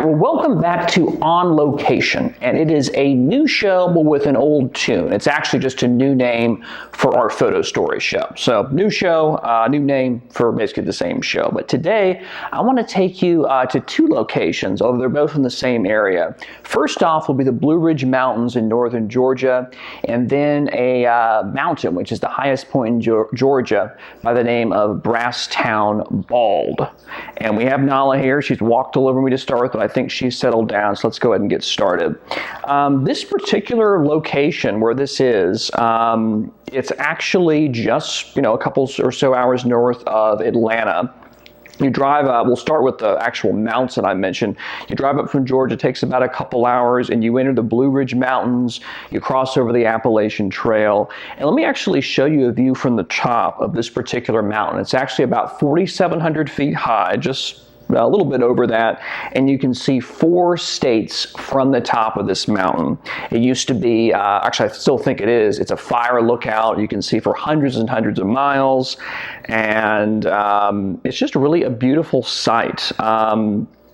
well, welcome back to On Location, and it is a new show but with an old tune. It's actually just a new name for our photo story show. So new show, new name for basically the same show. But today, I want to take you to two locations, although they're both in the same area. First off will be the Blue Ridge Mountains in northern Georgia, and then a mountain, which is the highest point in Georgia, by the name of Brasstown Bald. And we have Nala here. She's walked all over me to start, but I think she's settled down, so let's go ahead and get started. This particular location where this is, it's actually just, a couple or so hours north of Atlanta. You drive, we'll start with the actual mountain I mentioned. You drive up from Georgia, it takes about a couple hours, and you enter the Blue Ridge Mountains, you cross over the Appalachian Trail, and let me actually show you a view from the top of this particular mountain. It's actually about 4,700 feet high, just a little bit over that, and you can see 4 states from the top of this mountain. It used to be, actually I still think it is, it's a fire lookout you can see for hundreds and hundreds of miles, and it's just really a beautiful sight.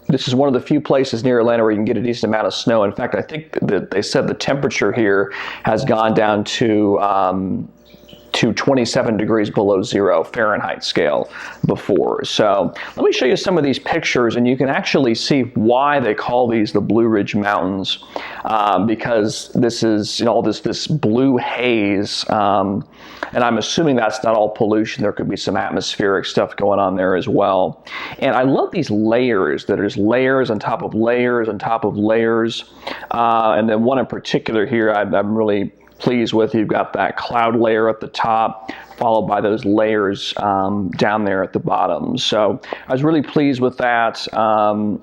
This is one of the few places near Atlanta where you can get a decent amount of snow. In fact, I think that they said the temperature here has gone down to 27 degrees below zero Fahrenheit scale before. So let me show you some of these pictures, and you can actually see why they call these the Blue Ridge Mountains, because this is all this blue haze, and I'm assuming that's not all pollution. There could be some atmospheric stuff going on there as well. And I love these layers. There's layers on top of layers on top of layers, and then one in particular here I'm really pleased with. You've got that cloud layer at the top, followed by those layers down there at the bottom. So I was really pleased with that.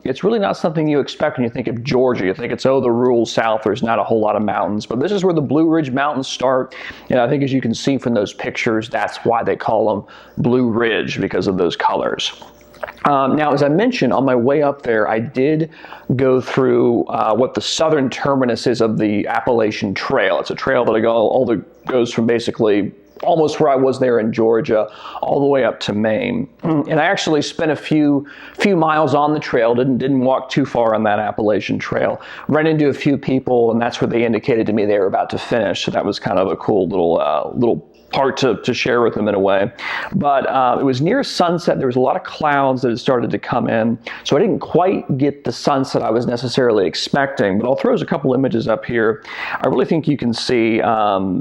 It's really not something you expect when you think of Georgia. You think it's, the rural South, there's not a whole lot of mountains. But this is where the Blue Ridge Mountains start. And I think as you can see from those pictures, that's why they call them Blue Ridge, because of those colors. Now, as I mentioned, on my way up there, I did go through what the southern terminus is of the Appalachian Trail. It's a trail that goes from basically almost where I was there in Georgia, all the way up to Maine. And I actually spent a few miles on the trail, didn't walk too far on that Appalachian Trail. Ran into a few people, and that's where they indicated to me they were about to finish. So that was kind of a cool little part to share with them in a way. But it was near sunset. There was a lot of clouds that had started to come in, so I didn't quite get the sunset I was necessarily expecting, but I'll throw a couple images up here. I really think you can see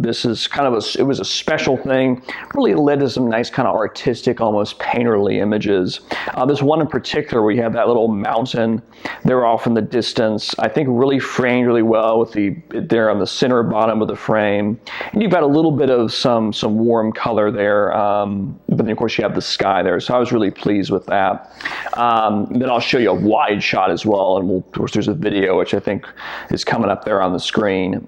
this is kind of it was a special thing. Really led to some nice kind of artistic, almost painterly images. There's one in particular where you have that little mountain there off in the distance. I think really framed really well with there on the center bottom of the frame. And you've got a little bit of some warm color there, but then of course you have the sky there, so I was really pleased with that. Then I'll show you a wide shot as well, and of course there's a video which I think is coming up there on the screen.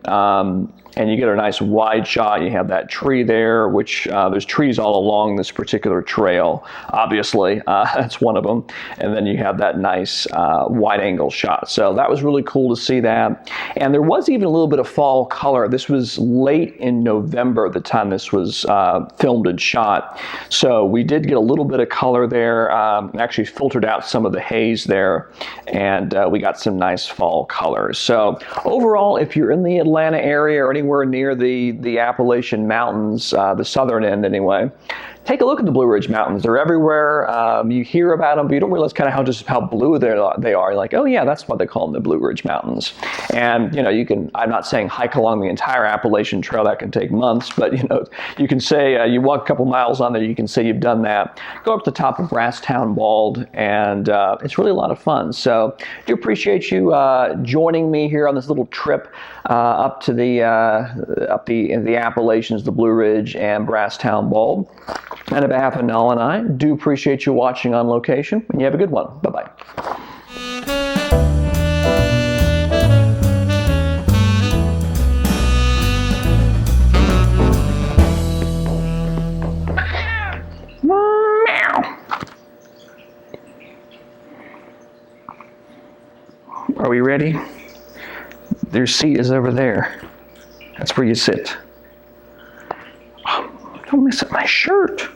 And you get a nice wide shot. You have that tree there, which there's trees all along this particular trail, obviously. That's one of them. And then you have that nice wide angle shot. So that was really cool to see that. And there was even a little bit of fall color. This was late in November, the time this was filmed and shot. So we did get a little bit of color there. Actually filtered out some of the haze there. And we got some nice fall colors. So overall, if you're in the Atlanta area or anywhere near the Appalachian Mountains, the southern end anyway, take a look at the Blue Ridge Mountains. They're everywhere. You hear about them, but you don't realize kind of how blue they are. You're like, oh yeah, that's why they call them the Blue Ridge Mountains. And you can, I'm not saying hike along the entire Appalachian Trail, that can take months, but you can say you walk a couple miles on there, you can say you've done that. Go up to the top of Brasstown Bald, and it's really a lot of fun. So I do appreciate you joining me here on this little trip up to the Appalachians, the Blue Ridge and Brasstown Bald. And on behalf of Nala and I, do appreciate you watching On Location, and you have a good one. Bye-bye. Are we ready? Their seat is over there. That's where you sit. Oh, don't mess up my shirt.